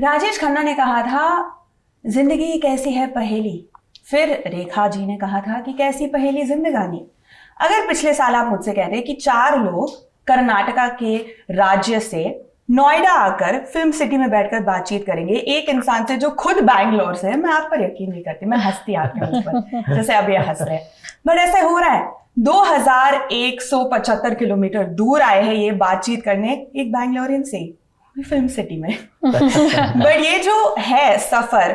राजेश खन्ना ने कहा था जिंदगी कैसी है पहेली, फिर रेखा जी ने कहा था कि कैसी पहेली जिंदगानी। अगर पिछले साल आप मुझसे कहते कि 4 लोग कर्नाटका के राज्य से नोएडा आकर फिल्म सिटी में बैठकर बातचीत करेंगे एक इंसान से जो खुद बैंगलोर से है, मैं आप पर यकीन नहीं करती, मैं हंसती आती हूँ उस पर, जैसे अब ये हंस रहे हैं, बट ऐसे हो रहा है। 2175 किलोमीटर दूर आए हैं ये बातचीत करने एक बैंगलोरियन से फिल्म सिटी में। बट ये जो है सफर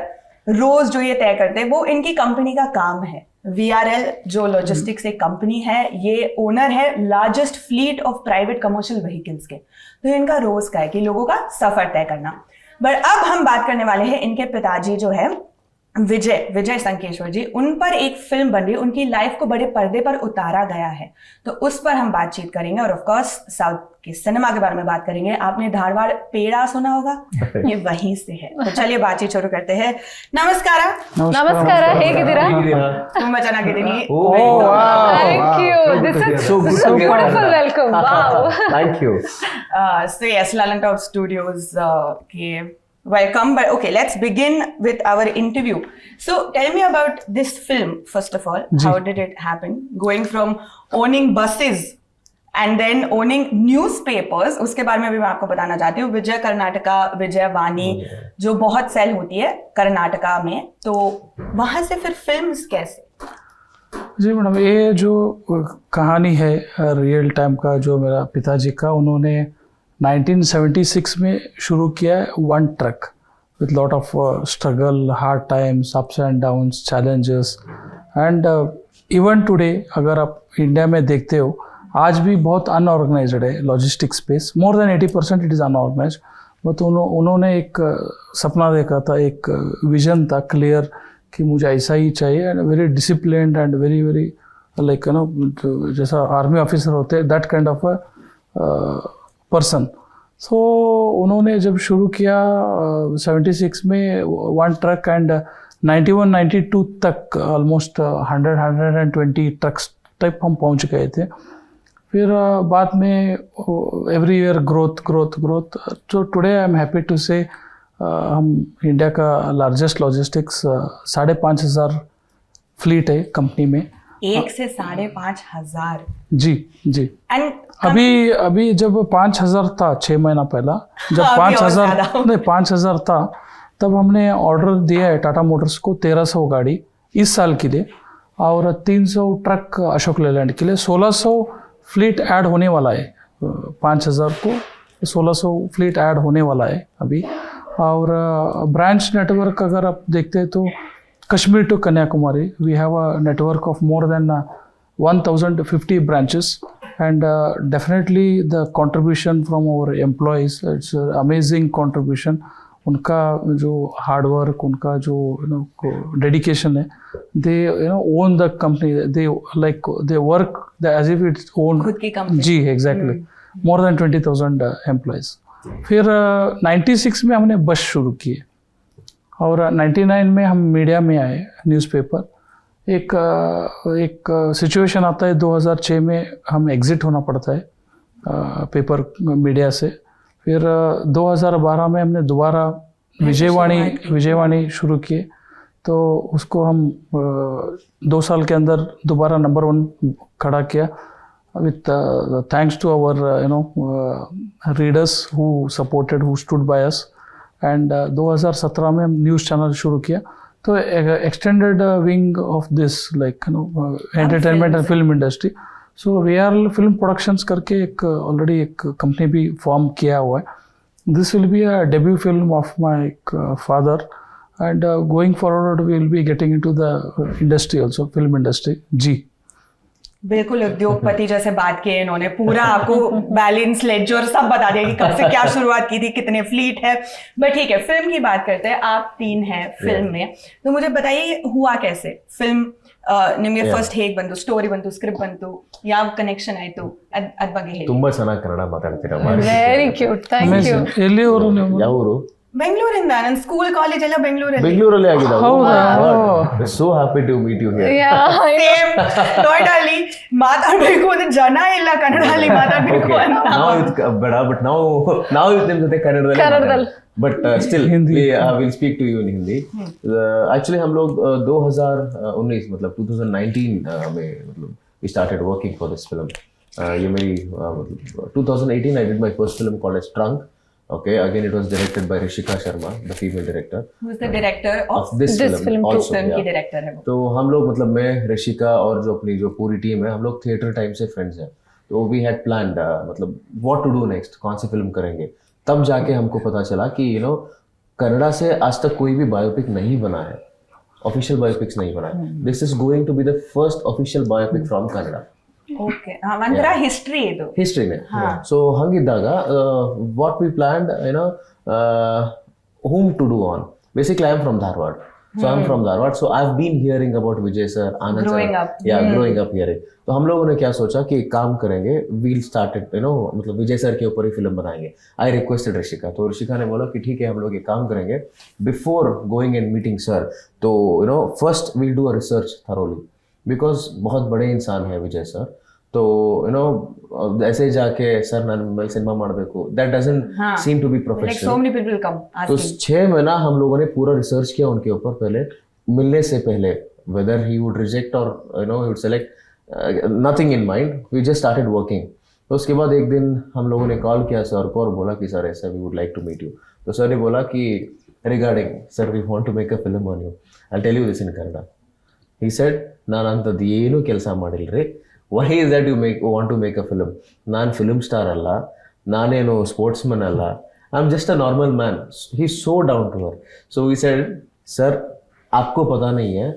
रोज जो ये तय करते हैं वो इनकी कंपनी का काम है। VRL जो लॉजिस्टिक्स एक कंपनी है, ये ओनर है largest fleet of private commercial vehicles के, तो इनका रोज का है कि लोगों का सफर तय करना। बट अब हम बात करने वाले हैं इनके पिताजी जो है विजय संकेश्वर जी, उन पर एक फिल्म बन रही है, उनकी लाइफ को बड़े पर्दे पर उतारा गया है, तो उस पर हम बातचीत करेंगे और ऑफ कोर्स साउथ के सिनेमा के बारे में बात करेंगे। आपने धारवाड़ पेड़ा सुना होगा, ये वहीं से है। तो चलिए बातचीत शुरू करते हैं। नमस्कार ಹೇಗಿದ್ದೀರಾ? ತುಂಬಾ ಚೆನ್ನಾಗಿದ್ದೀನಿ। Thank you. This is so beautiful welcome. Wow. Thank you. So yes, Lalantop Studios के welcome. But okay, let's begin with our interview. So tell me about this film first of all. How did it happen? Going from owning buses and then owning newspapers, उसके बारे में भी मैं आपको बताना चाहती हूँ। विजय कर्नाटका, विजय वाणी जो बहुत सेल होती है कर्नाटका में, तो वहां से फिर फिल्म्स कैसे? जी मैडम, ये जो कहानी है रियल टाइम का जो मेरा पिताजी का, उन्होंने 1976 में शुरू किया है one truck with lot of struggle, hard times, ups and downs, challenges and even today अगर आप इंडिया में देखते हो आज भी बहुत अनऑर्गेनाइज्ड है logistic space, more than 80% it is unorganised. But उन्होंने एक सपना देखा था, एक विजन था क्लियर कि मुझे ऐसा ही चाहिए and very disciplined and very very like जैसा आर्मी ऑफिसर होते हैं that kind of a person. So उन्होंने जब शुरू किया 76 में वन ट्रक एंड 91-92 तक ऑलमोस्ट 100-120 ट्रक्स टाइप हम पहुंच गए थे। फिर बाद में एवरी ईयर ग्रोथ। तो today I am happy to say हम इंडिया का लार्जेस्ट लॉजिस्टिक्स 5,500 फ्लीट है कंपनी में। 1 से 5,500? जी। एंड अभी जब 5,000 था 6 महीना पहला, जब 5,000 था तब हमने ऑर्डर दिया है टाटा मोटर्स को 1,300 गाड़ी इस साल के लिए और 300 ट्रक अशोक लेलैंड के लिए। 1,600 फ्लीट ऐड होने वाला है, 5,000 को 1,600 फ्लीट ऐड होने वाला है अभी। और ब्रांच नेटवर्क अगर आप देखते हैं तो Kashmir to Kanyakumari we have a network of more than 1,050 branches and definitely the contribution from our employees, it's amazing contribution. उनका जो हार्ड वर्क, उनका जो डेडिकेशन है, they own the company, they work as if it's own खुद की company. जी exactly, more than 20,000 employees. फिर 96 में हमने बस शुरू किए और 99 में हम मीडिया में आए, न्यूज़पेपर। एक सिचुएशन आता है 2006 में हम एग्ज़िट होना पड़ता है पेपर मीडिया से। फिर 2012 में हमने दोबारा विजयवाणी शुरू किए, तो उसको हम 2 साल के अंदर दोबारा नंबर 1 खड़ा किया with thanks to our readers who supported, who stood by us. and 2017 में हम न्यूज़ चैनल शुरू किया, तो extended wing of this like entertainment and film industry. So VRL film productions करके एक ऑलरेडी एक कंपनी भी फॉर्म किया हुआ है। This will be a debut film of my father and going forward we will be getting into the industry also, film industry. जी बिल्कुल, उद्योगपति जैसे बात की इन्होंने, पूरा आपको बैलेंस लेजर सब बता दिया कि कब से क्या शुरुआत की थी, कितने फ्लीट है। बट ठीक है, फिल्म की बात करते हैं। आप 3 हैं फिल्म में, तो मुझे बताइए हुआ कैसे फिल्म ನಿಮಗೆ ಫಸ್ಟ್ ಹೇಗೆ ಬಂತು, ಸ್ಟೋರಿ ಬಂತು, ಸ್ಕ್ರಿಪ್ಟ್ ಬಂತು, ಯಾವ ಕನೆಕ್ಷನ್ ಆಯ್ತು, ಅದ್ ಬಗ್ಗೆ ಹೇಳಿ. ತುಂಬಾ ಚೆನ್ನಾಗಿ ಕನ್ನಡ ಮಾತಾಡ್ತೀರಾ. Very cute, thank you. ಎಲ್ಲಿ ಅವರು? ಯಾವರು? ಬೆಂಗಳೂರಿಂದ ನನ್ನ ಸ್ಕೂಲ್ ಕಾಲೇಜ್ ಎಲ್ಲ ಬೆಂಗಳೂರಲ್ಲಿ ಬೆಂಗಳೂರಲ್ಲಿ ಆಗಿದೆ. ಹೌದಾ? So happy to meet you here. Yeah. Same ನೋಯ್ಡಾಲಿ ಮಾತಾಡ್ಬೇಕು ಅಂದ್ರೆ ಜನ ಇಲ್ಲ ಕನ್ನಡದಲ್ಲಿ ಮಾತಾಡ್ಬೇಕು Okay. ಅಂತ. ನಾವು ಬೇಡ, ಬಟ್ ನಾವು ನಿಮ್ ಜೊತೆ ಕನ್ನಡದಲ್ಲಿ but still will speak to you in Hindi. Actually हम लोग 2019 मतलब 2019 में मतलब we started working for this film. ये मेरी 2018 I did my first film called as Trunk. Okay, again it was directed by Rishika Sharma, the female director Who is the director of of this film also. film की Yeah. Director है वो. तो हम लोग मतलब मैं, ऋषिका और जो अपनी जो पूरी टीम है, हम लोग थिएटर टाइम से फ्रेंड्स हैं. तो वी हैड प्लान्ड मतलब व्हाट टू डू नेक्स्ट, कौन सी फिल्म करेंगे. तब जाके हमको पता चला कि कन्नड़ा से आज तक कोई भी बायोपिक नहीं बना है, ऑफिशियल बायोपिक्स नहीं बना है. This is going to be the first official biopic from Kannada okay ಒಂಥರ ಹಿಸ್ಟ್ರಿ ಇದು. ಹಿಸ್ಟ್ರಿನೇ. ಸೊ ಹಂಗಿದ್ದಾಗ what we planned whom to do on. Basically I am from Dharwad. So I'm from Dharwad. So I've been hearing about Vijay sir, Anand Growing sir. up. Growing up hearing. तो हम लोगों ने क्या सोचा कि एक काम करेंगे, we'll start it, मतलब विजय सर के ऊपर ही फिल्म बनाएंगे. I requested ऋषिका, तो ऋषिका ने बोला कि ठीक है हम लोग एक काम करेंगे, before going and meeting sir, तो first we'll do a research thoroughly, because बहुत बड़े इंसान है विजय सर. तो ऐसे जाके सर ನಾನು ಸಿನಿಮಾ ಮಾಡಬೇಕು, that doesn't seem to be Like professional. so many people come तो asking. 6 महीना हम लोगों ने पूरा रिसर्च किया उनके ऊपर. पहले मिलने से पहले whether he would reject or he would select, nothing in mind, we just started working. तो उसके बाद एक दिन हम लोगों ने कॉल किया सर को और बोला कि सर ऐसा we would like to meet you. तो सर ने बोला कि regarding sir we want to make a film on you, I'll tell you this in Kannada. He said ನಾನು ಅಂಥದ್ದು ಏನೂ ಕೆಲಸ ಮಾಡಿಲ್ರಿ, why is that you want to make a film? ನಾನು ಫಿಲ್ಮ್ ಸ್ಟಾರ್ ಅಲ್ಲ, ನಾನೇನು ಸ್ಪೋರ್ಟ್ಸ್ ಮನ್ ಅಲ್ಲ, I am just a normal man. He is so down to earth. So we said sir आपको पता नहीं है,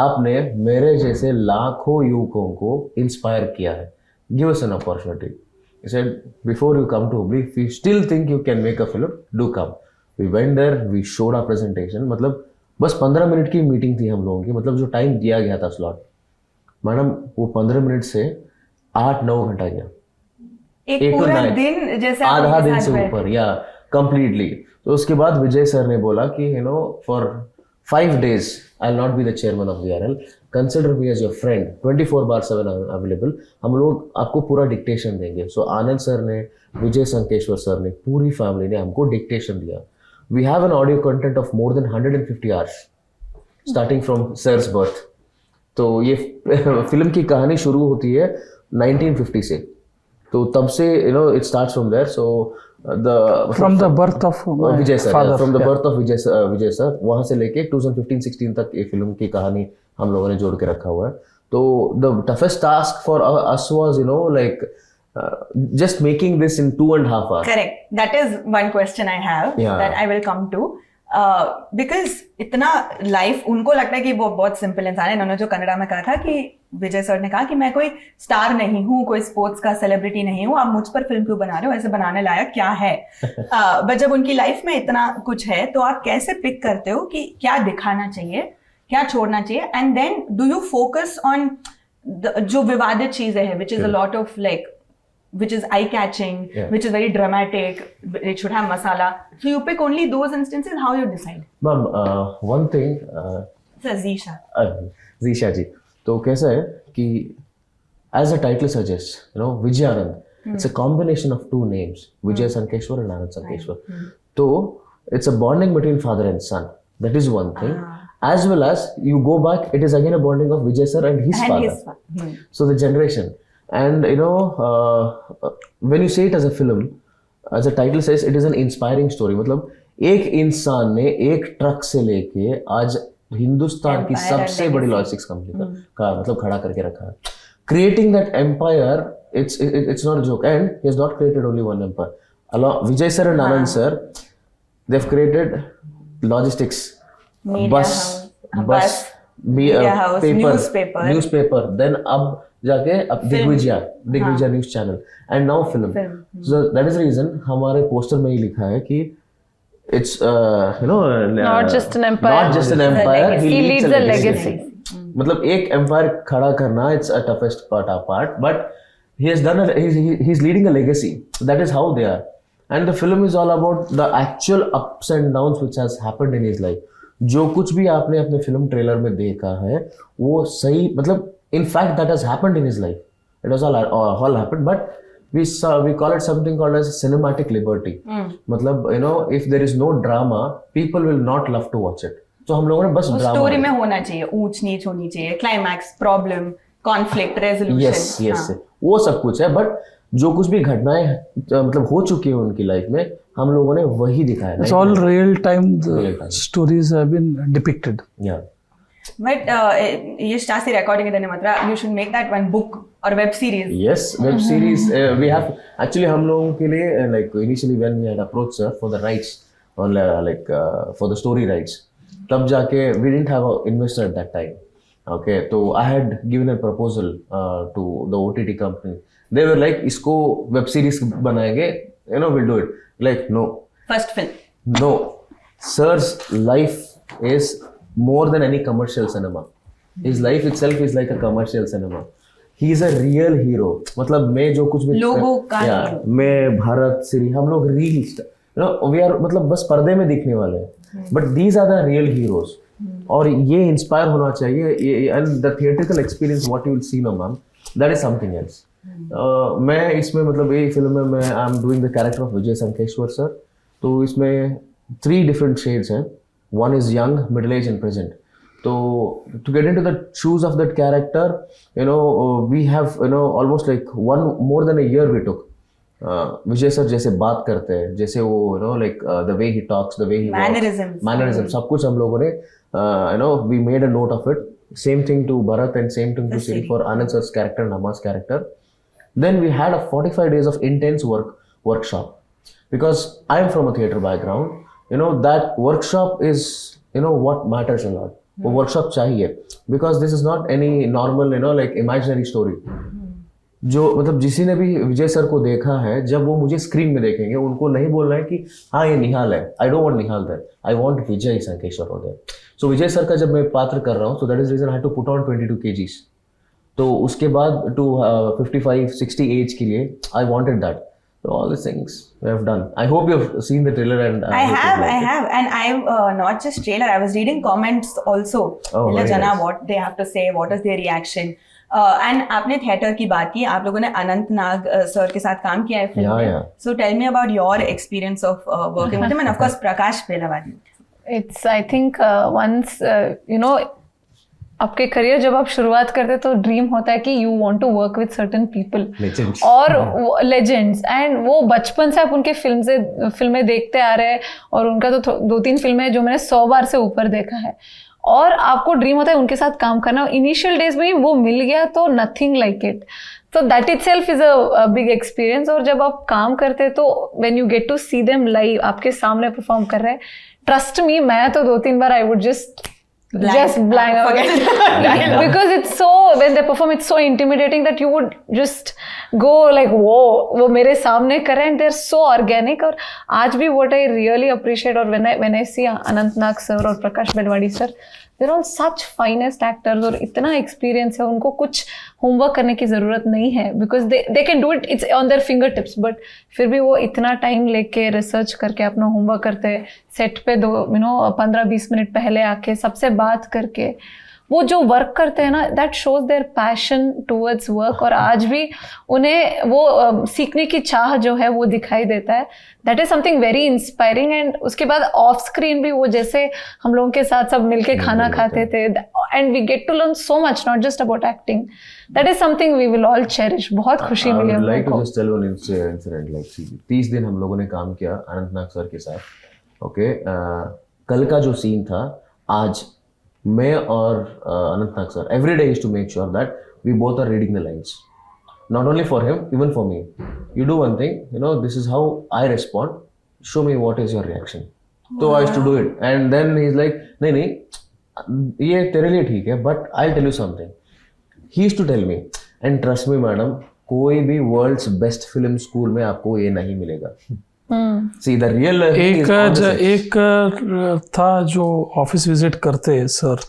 आपने मेरे जैसे लाखों युवकों को इंस्पायर किया है, give us an opportunity. He said before you come to Hubli, if you still think you can make a film, do come. We went there, we showed our presentation. मतलब बस 15 मिनट की meeting थी हम लोगों की. मतलब जो time दिया गया था स्लॉट, मैडम वो 15 मिनट से 8-9 घंटा गया. एक 8 to पूरा 9. दिन जैसे आप आधा उनके दिन साथ से बैठ- ऊपर, या कंप्लीटली. तो उसके बाद विजय सर ने बोला कि for 5 days I will not be the chairman of VRL, consider me as your friend, 24/7 available. हम लोग आपको पूरा डिक्टेशन देंगे. सो आनंद सर ने, विजय संकेश्वर सर ने, पूरी फैमिली ने हमको डिक्टेशन दिया. We have an audio content of more than 150 hours starting from sir's birth. तो ये फिल्म की कहानी शुरू होती है 1950 से. तो तब से it starts from there. So From the birth of my Vijay sir, father. From the Yeah. Birth of Vijay sir, वहाँ से लेके 2015-16 तक ये फिल्म की कहानी हम लोगों ने जोड़ के रखा हुआ है. तो the toughest task for us was like just making this in 2.5 hours. Correct. That is one question I have Yeah. that I will come to. Because इतना लाइफ उनको लगता है कि वो बहुत सिंपल इंसान है. इन्होंने जो कन्नड़ा में कहा था कि विजय सर ने कहा कि मैं कोई स्टार नहीं हूँ, कोई स्पोर्ट्स का सेलिब्रिटी नहीं हूँ, आप मुझ पर फिल्म क्यों बना रहे हो, ऐसे बनाने लायक क्या है. बट जब उनकी लाइफ में इतना कुछ है तो आप कैसे पिक करते हो कि क्या दिखाना चाहिए, क्या छोड़ना चाहिए, and then do you focus on जो विवादित चीजें हैं, which is a lot of like which is eye-catching, which is very dramatic, it should have masala. So you pick only those instances, how you decide? Ma'am, one thing, Sir, Zisha. Zisha ji, तो कैसा है कि as the title suggests, Vijay Anand, it's a combination of 2 names, Vijay Sankeshwar and Anand Sankeshwar. So it's a bonding between father and son. That is one thing. As well as you go back, it is again a bonding of Vijay sir and his father. So the generation. And when you say it as a film, as the title says, it is an inspiring story. मतलब एक इंसान ने एक truck से लेके आज हिंदुस्तान की सबसे बड़ी लॉजिस्टिक्स कंपनी का मतलब खड़ा करके रखा है. Creating that empire, it's not a joke. And he has not created only one empire. Along Vijay sir and Anand sir, they've created logistics, bus, media house, newspaper. Then अब जाके अब Digvijay news channel and now film. So that is reason हमारे poster में ही लिखा है कि it's Not just an empire. he He leads leads a a legacy. legacy. मतलब एक एम्पायर खड़ा करना, it's a toughest part, but he has done he's leading a legacy. That is how they are. and the film is all about the actual ups and downs which has happened in his life. जो कुछ भी आपने अपने film trailer में देखा है वो सही, मतलब in fact that has happened in his life. It was all happened, but we call it something called as cinematic liberty. मतलब you know, if there is no drama, people will not love to watch it. तो हम लोगों ने बस drama story में होना चाहिए, ऊंच नीच होनी चाहिए, climax, problem, conflict, resolution. Yes वो सब कुछ है, बट जो कुछ भी घटनाएं मतलब हो चुकी है उनकी लाइफ में, हम लोगों ने वही दिखाया. It's all real time. The stories have been depicted. Yeah. But ये शास्त्री recording के देने मतलब you should make that one book or web series. Yes, web series. We have actually हम लोगों के लिए like initially when we had approached sir for the rights on for the story rights, तब जाके we didn't have an investor at that time. Okay, so I had given a proposal to the OTT company. They were like, इसको web series बनाएंगे, you know, we'll do it. Like no. First film. No, sir's life is more than any commercial cinema. His life itself is like a commercial cinema. He is a real hero. मतलब मैं जो कुछ भी लोगों का hero. मैं भारत श्री हम लोग real, you know, we are मतलब बस पर्दे में दिखने वाले हैं. But these are the real heroes. और ये इंस्पायर होना चाहिए. And the theatrical experience what you will see now, ma'am, that is something else. मैं इसमें मतलब ये फिल्म में मैं I am doing the character of Vijay Sankeshwar sir. तो इसमें 3 different shades हैं. One is young, middle age and present. So to get into the shoes of that character, you know, we have, you know, almost like more than a year we took. Vijay sir जैसे बात करते हैं, जैसे वो you know like the way he talks, the way he mannerism, सब कुछ हम लोगों ने you know we made a note of it. Same thing to Bharat and same thing to Siri for Anand sir's character, Nama's character. Then we had a 45 days of intense workshop because I am from a theatre background. You know that workshop is, you know, what matters a lot. वो workshop चाहिए because this is not any normal, you know, like imaginary story. जो मतलब जिसी ने भी विजय sir को देखा है, जब वो मुझे स्क्रीन में देखेंगे उनको नहीं बोलना है कि हाँ ये निहाल है. I don't want Nihal that, I want Vijay Sankeshwar हो देयर. सो विजय सर का जब मैं पात्र कर रहा हूँ, so that is reason I had to put on 22 kgs. तो उसके बाद टू 55-60 एज के लिए I wanted that. So all these things we have done. I hope you have seen the trailer and I have, and I not just trailer. I was reading comments also. Oh, very Jana, nice. what they have to say, what is their reaction. And आपने theatre की बात की, आप लोगों ने अनंत Nag sir के साथ काम किया है फिल्म में. So tell me about your experience of working with him, and of course Prakash Belawadi. It's I think once you know, आपके करियर जब आप शुरुआत करते तो ड्रीम होता है कि you want to work with certain people और लेजेंड्स, एंड वो बचपन से आप उनके फिल्में देखते आ रहे हैं और उनका तो 2-3 फिल्में जो मैंने 100 बार से ऊपर देखा है और आपको ड्रीम होता है उनके साथ काम करना. इनिशियल डेज में वो मिल गया तो नथिंग लाइक इट. तो that itself is a big experience. और जब आप काम करते हैं तो when you get to see them live, आपके सामने परफॉर्म कर रहे हैं, ट्रस्ट मी, मैं तो 2-3 बार I would just blank because it's so, when they perform it's so intimidating that you would just go like वो मेरे सामने करें, and they're so organic. और आज भी what I really appreciate, और when I see Anant Nag sir और Prakash Belawadi sir, they're all such finest actors और इतना experience है, उनको कुछ homework करने की ज़रूरत नहीं है because they can do it, it's on their fingertips. but फिर भी वो इतना टाइम लेके रिसर्च करके अपना होमवर्क करते हैं, सेट पे 15-20 मिनट पहले आके सबसे बात करके वो जो वर्क करते हैं ना, that shows their passion towards work. और आज भी उन्हें वो सीखने की चाह जो है वो दिखाई देता है. That is something very inspiring. And उसके बाद ऑफ स्क्रीन भी वो जैसे हम लोगों के साथ सब मिलके खाना खाते थे, and we get to learn so much, not just about acting. That is something we will all cherish. बहुत खुशी मिली हम लोगों को. 30 दिन हम लोगों ने काम किया अनंत नाग सर के साथ. ओके, कल का जो सीन था, आज मैं और अनंत Nag sir every day is to make sure that we both are reading the lines, not only for him, even for me. You do one thing, you know, this is how I respond, show me what is your reaction. So I used to do it, and then he's like, नहीं ये तेरे लिए ठीक है, but I'll tell you something. He used to tell me, and trust me madam, कोई भी world's best film school में आपको ये नहीं मिलेगा. See, the real एक था जो ऑफिस विजिट करते हैं sir,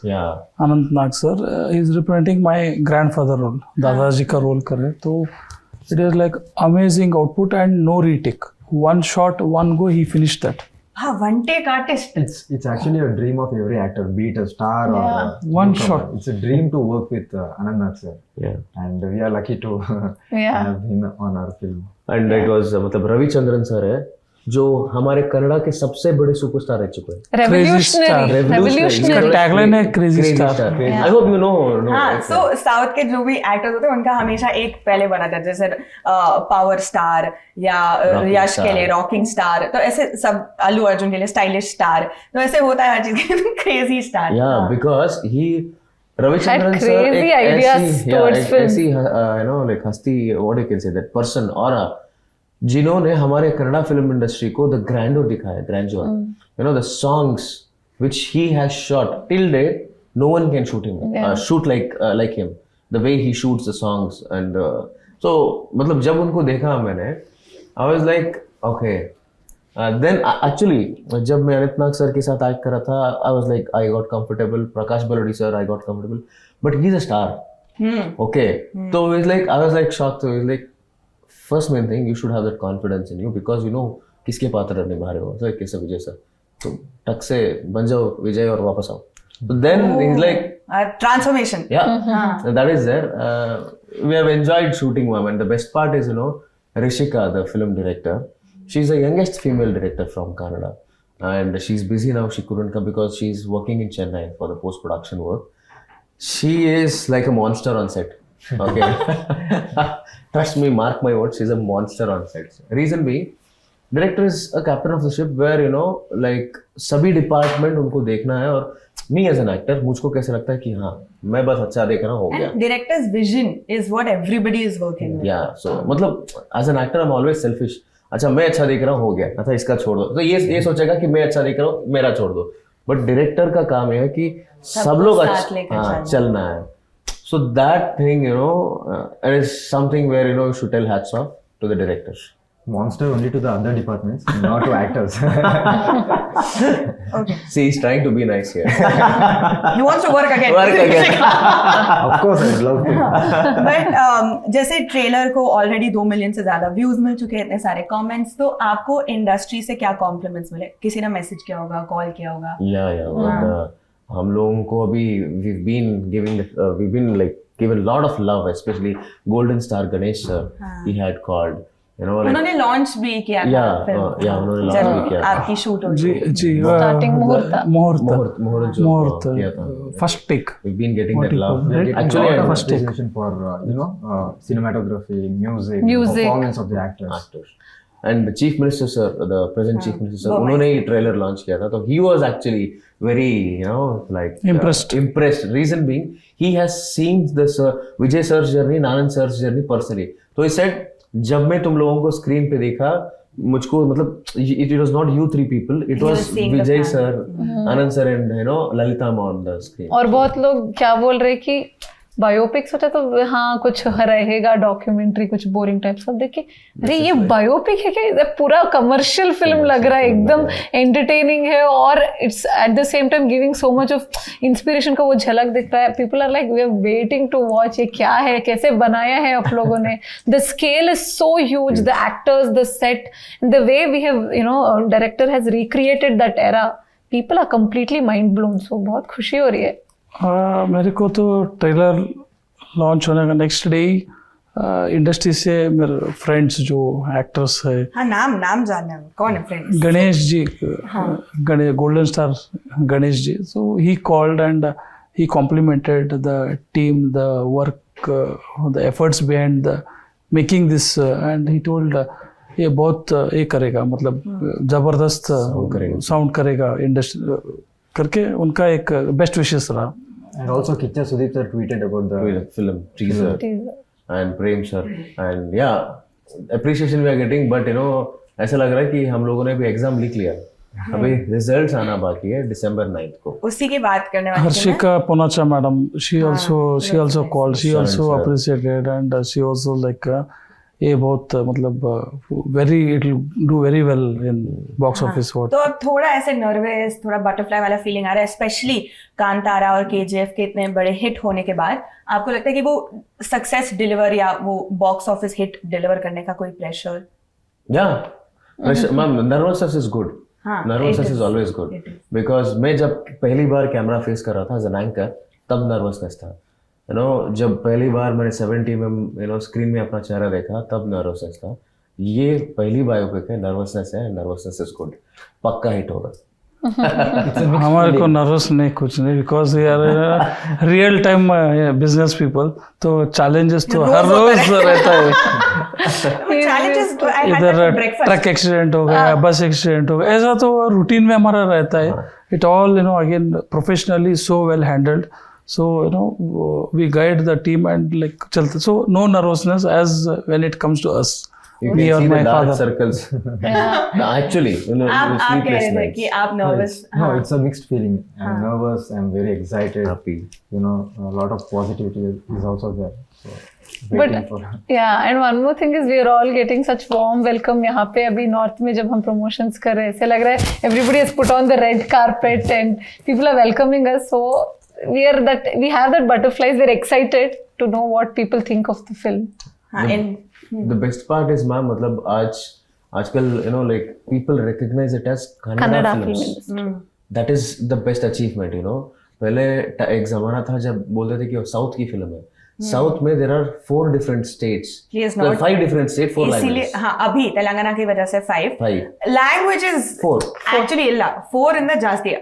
Anant Nag sir, is representing my grandfather role, दादाजी का रोल करे, तो it is like amazing output and no retake. one shot, one go, he finished that. हाँ, one take artist. It's actually a dream of every actor, be it a star or a One newcomer. shot. It's a dream to work with Anand Nag sir, Yeah. and we are lucky to Yeah. have him on our film. And it was मतलब Ravichandran sir है जो हमारे कन्नड़ा के सबसे बड़े superstar रह चुके हैं. Revolutionary. इसका tagline है Crazy Star. I hope you know. हाँ, so साउथ के जो भी एक्टर्स होते हैं उनका हमेशा एक पहले बना था, जैसे पावर स्टार या Rocking यश के star. लिए रॉकिंग स्टार, तो ऐसे सब, अल्लू अर्जुन के लिए स्टाइलिश स्टार, तो ऐसे होता है हर चीज के crazy star. Yeah, because he Ravichandran Had sir crazy एक ideas ऐसी towards film. ऐसी you know like हस्ती, what you can say, that person और जिन्होंने हमारे कन्नड़ा फिल्म इंडस्ट्री को द ग्रैंडोर दिखाया, grandeur, you know, the songs which he has shot till date, no one can shoot him, shoot like him, the way he shoots the songs. And so मतलब जब उनको देखा मैंने, I was like okay. Then actually जब मैं अनित नाग sir के साथ act करा था, I was like I got comfortable. Prakash Belawadi sir, I got comfortable, but he's a star. Okay, so it's like I was like shocked. So it's like first main thing, you should have that confidence in you because you know किसके पात्र निभा रहे हो. So कैसे विजय sir, तो टक से बन जाओ विजय और वापस आओ. So then he's like transformation. yeah, that is there. We have enjoyed shooting ma'am, and the best part is, you know, Rishika, the film director, she's the youngest female director from Canada, and she's busy now. She couldn't come because she's working in Chennai for the post production work. She is like a monster on set. Okay. Trust me, mark my words, she's a monster on set. Reason being, director is a captain of the ship where, you know, like सभी department उनको देखना है. और me as an actor, मुझको कैसे लगता है कि हाँ मैं बस अच्छा देख रहा हूँ, हो गया. And director's vision is what everybody is working with. या सो मतलब as an actor I am always selfish. अच्छा मैं अच्छा देख रहा हूँ, हो गया, अच्छा इसका छोड़ दो, तो ये सोचेगा कि मैं अच्छा देख रहा हूँ, मेरा छोड़ दो. बट डायरेक्टर का काम है कि सब लोग अच्छा चलना है. So that thing, you know, it is something where, you know, you should tell hats off to the directors. Monster only to the other departments, not to actors. Okay. See, he's trying to be nice here. He wants to work again. Work again. Of course, I'd love to. But जैसे trailer को already 2 million से ज्यादा views मिल चुके हैं, इतने सारे comments, तो आपको इंडस्ट्री से क्या कॉम्प्लीमेंट्स मिले? किसी ने मैसेज किया होगा, कॉल किया होगा? Yeah. But, हम लोगों को अभी we've been like given a lot of love, especially Golden Star Ganesh sir. He had called, you know, like, उन्होंने लॉन्च भी किया था फिल्म. उन्होंने launch भी किया था. आपकी शूट हो जी Starting मुहूर्त मुहूर्त जो मुहूर्त किया था. First take. We've been getting that love. Right? Actually, lot of first take. appreciation for you know cinematography, music, performance of the actors. actors. And the chief minister sir, the present chief minister sir, उन्होंने ही trailer launch किया था, तो he was actually very, you know, like impressed. Reason being, he has seen the Vijay sir's journey, Anand sir's journey personally. So he said, जब मैं तुम लोगों को screen पे देखा, मुझको मतलब it was not you three people, it was Vijay sir, Anand sir and, you know, Lalita on the screen. और बहुत लोग क्या बोल रहे कि बायोपिक्स होता तो हाँ कुछ रहेगा, डॉक्यूमेंट्री कुछ बोरिंग टाइप सब देख के अरे ये बायोपिक है क्या, ये पूरा कमर्शियल फिल्म लग रहा है, एकदम एंटरटेनिंग है और it's at the same time giving so much of inspiration का वो झलक दिख रहा है. People are like we are waiting to watch, ये क्या है, कैसे बनाया है आप लोगों ने. The scale is so huge, the actors, the set, the way we have, you know, director has recreated that era. People are completely mind blown. So बहुत खुशी हो रही है. मेरे को तो ट्रेलर लॉन्च होने का नेक्स्ट डे ही इंडस्ट्री से मेरे फ्रेंड्स जो एक्टर्स है, हाँ नाम जानना है, कौन है friends? Ganesh ji, golden star Ganesh ji. So he called and he complimented the team, the work, the efforts behind the making this, and he told ये बहुत ये करेगा, मतलब जबरदस्त साउंड करेगा इंडस्ट्री करके उनका एक बेस्ट विशेस रहा. And also Kicha Sudeep sir tweeted about the film teaser and Prem sir, and yeah, appreciation we are getting, but you know ऐसा लग रहा है कि हम लोगों ने भी एग्जाम लिख लिया, अभी रिजल्ट्स आना बाकी है December 9th को. उसी की बात करने वाली थी मैं. Harshika Ponacha madam, she also called, she also appreciated, and she also like ये बहुत मतलब very it will do very well in box office. तो अब थोड़ा ऐसे नर्वस, थोड़ा बटरफ्लाई वाला फीलिंग आ रहा है, स्पेशली कांतारा और केजीएफ के इतने बड़े हिट होने के बाद. आपको लगता है कि वो सक्सेस डिलीवर या वो बॉक्स ऑफिस हिट डिलीवर करने का कोई प्रेशर? या मैम नर्वसनेस इज गुड, हाँ, nervousness it is is. Always good It is. Because मैं जब पहली बार कैमरा फेस कर रहा था एज एन एंकर तब नर्वसनेस था, यू नो, जब पहली बार मैंने 70 में यू नो स्क्रीन में अपना चेहरा देखा तब नर्वसनेस था। ये पहली बायोपिक है, नर्वसनेस है, नर्वसनेस इज गुड, पक्का हिट होगा। हमारे को नर्वस नहीं कुछ नहीं, बिकॉज यार रियल टाइम बिजनेस पीपल, तो चैलेंजेस तो हर रोज रहता है। Challenges, I had इधर that breakfast. ट्रक एक्सीडेंट हो गया, बस एक्सीडेंट हो गया, ऐसा तो रूटीन में हमारा रहता है। It all you know again professionally so well handled, so you know we guide the team and like चलते, so no nervousness as when it comes to us, You me can or see the my dark father. circles. No, actually, you know, आप कह sleepless रहे थे nights. कि आप nervous, No, it's a mixed feeling. I'm nervous. I'm very excited. Happy. You know, a lot of positivity is also there. So, But waiting for. yeah, and one more thing is we are all getting such warm welcome यहाँ पे। अभी north में जब हम promotions कर रहे हैं, ऐसे लग रहा है everybody has put on the red carpet and people are welcoming us. So we have that butterflies. We're excited to know what people think of the film. हाँ, The best part is ma'am, मतलब आजकल you know like people recognize it as Kannada Kannada film films. industry. That is the best achievement, you know. पहले एक जमाना था जब बोलते थे कि वो साउथ की फिल्म है। साउथ में there are 4 different states, He is not- 5 different state, 4 इसीलिए लैंग्वेजेस, हाँ अभी तेलंगाना की वजह से 5 5 languages 4 actually ಇಲ್ಲ 4 ಇಂದ ಜಾಸ್ತಿ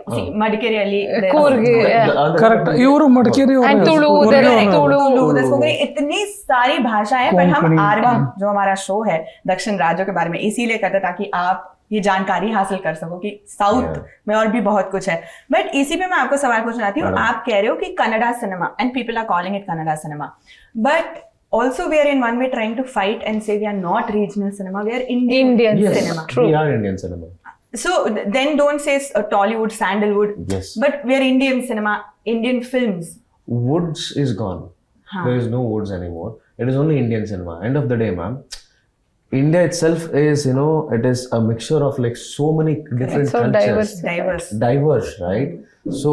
ಮಡಿಕೇರಿಯಲ್ಲಿ Coorg, yeah. करेक्ट, इವರು Madikeri And Tulu, there is Tulu. इतनी सारी भाषाएं, पर हम आरवा जो हमारा शो है दक्षिण राज्यों के बारे में इसीलिए करते ताकि आप ये जानकारी हासिल कर सको कि साउथ में और भी बहुत कुछ है। बट इसी पे मैं आपको सवाल पूछना चाहती हूँ, आप कह रहे हो कि Kannada cinema and people are calling it Kannada cinema, but also we are in one way trying to fight and say we are not regional cinema, we are Indian cinema. we are Indian cinema. So then don't say Tollywood, Sandalwood, Yes, but we are Indian cinema, Indian films. woods is gone. There is no woods anymore. It is only Indian cinema. End of the day, ma'am, India itself is, you know, it is a mixture of like so many different so cultures. Diverse. Right? So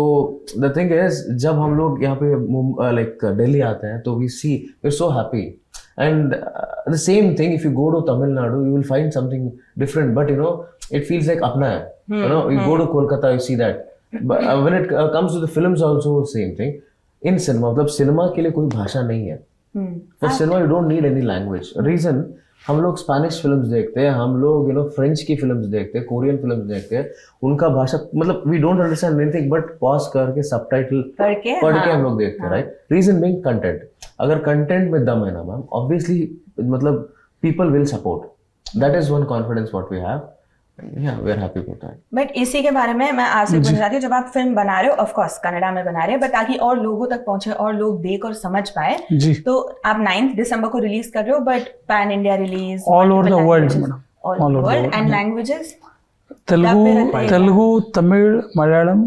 the thing is, जब हम लोग यहाँ पे like Delhi आते हैं तो we see, we're so happy. And the same thing, if you go to Tamil Nadu, you will find something different, but you know, it feels like अपना है. You know, you go to Kolkata, you see that. But when it comes to the films also, same thing. In cinema, मतलब cinema के लिए कोई भाषा नहीं है. For cinema, you don't need any language. Reason, हम लोग स्पेनिश फिल्म्स देखते हैं, हम लोग यू नो फ्रेंच की फिल्म्स देखते हैं, कोरियन फिल्म्स देखते हैं, उनका भाषा मतलब we don't understand anything but pause करके सबटाइटल पढ़ के हम लोग देखते हैं, राइट? Reason being content. अगर कंटेंट में दम है ना मैम, ऑब्वियसली मतलब people will support, that is one confidence what we have, yeah we are happy with that. But इसी के बारे में मैं आपसे पूछना चाहती हूँ, जब आप फिल्म बना रहे हो, ऑफ कोर्स कन्नड़ा में बना रहे हैं, बट ताकि और लोगों तक पहुंचे और लोग देख और समझ पाए, जी, तो आप 9 दिसंबर को रिलीज कर रहे हो, but pan India release All over the world, madam. All All over over the world world, and yeah. Languages Telugu Tamil Malayalam,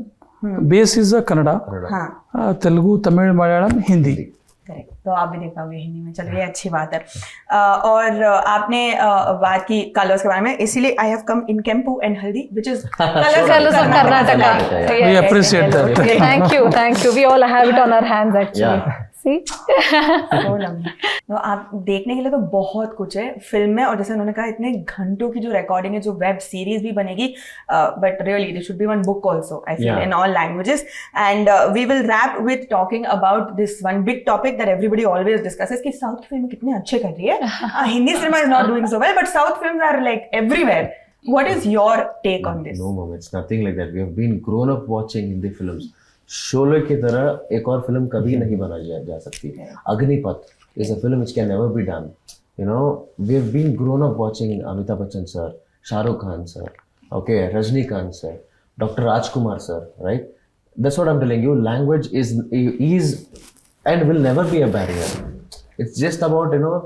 base is Kannada, हाँ तेलुगु तमिल मलयालम हिंदी। करेक्ट, तो आप भी देख पाओगे हिंदी में, चलिए अच्छी बात है। और आपने बात की कलर्स के बारे में, इसीलिए I have come in kempu and haldi which is Colors of Karnataka. We appreciate that. Thank you. We all have it on our hands actually. Yeah. See? तो आप देखने के लिए तो बहुत कुछ है फिल्म में, और जैसे उन्होंने कहा इतने घंटों की जो रिकॉर्डिंग है, जो वेब सीरीज भी बनेगी, but really there should be one book also I feel in all languages, and we will wrap with talking about this one big topic that everybody always discusses कि south की film कितने अच्छे कर रही है, Hindi cinema is not doing so well, but south films are like everywhere. What is your take on this? No, mom, it's nothing like that. We have been grown up watching Hindi films. Sholay की तरह एक और film कभी नहीं बनाई जा सकती. Agnipath is a film which can never be done. You know, we have been grown up watching Amitabh Bachchan sir, Shah Rukh Khan sir, okay, Rajnikant sir, Dr. Rajkumar sir, right? That's what I'm telling you. Language is and will never be a barrier. It's just about, you know,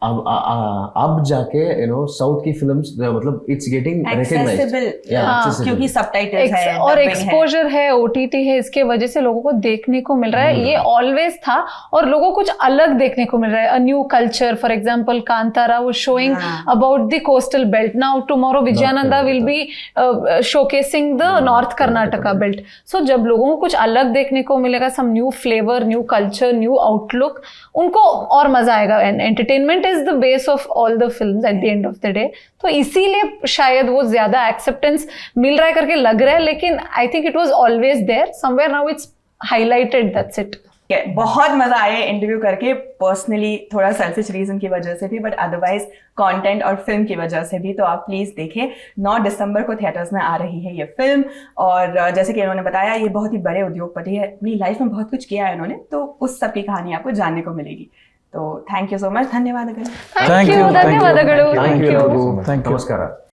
अब जाके you know south की films मतलब it's getting accessible, क्योंकि subtitles है और exposure है, OTT है, इसके वजह से लोगों को देखने को मिल रहा है. ये ऑलवेज था और लोगों को कुछ अलग देखने को मिल रहा है, a new culture. For example Kantara was showing about the coastal belt. Now tomorrow Vijayananda will be showcasing the north Karnataka belt. So जब लोगों को कुछ अलग देखने को मिलेगा, some new flavour, new culture, new outlook, उनको और मजा आएगा. Entertainment content is the base of all the films at the end of the day. तो इसीलिए शायद वो ज्यादा एक्सेप्टेंस मिल रहा है करके लग रहा है, लेकिन I think it was always there somewhere. Now it's highlighted, that's it. बहुत मजा आया इंटरव्यू करके, पर्सनली थोड़ा सेल्फिश रीजन की वजह से भी, बट अदरवाइज कंटेंट और फिल्म की वजह से भी. तो आप प्लीज देखें, 9 दिसंबर को थिएटर्स में आ रही है ये फिल्म. और जैसे कि इन्होंने बताया, ये बहुत ही बड़े उद्योगपति है, अपनी लाइफ में बहुत कुछ किया है इन्होंने, तो उस सब की कहानी आपको जानने को मिलेगी. तो थैंक यू सो मच. धन्यवाद. Thank you. धन्यवाद. Thank you. Thank you. नमस्कार.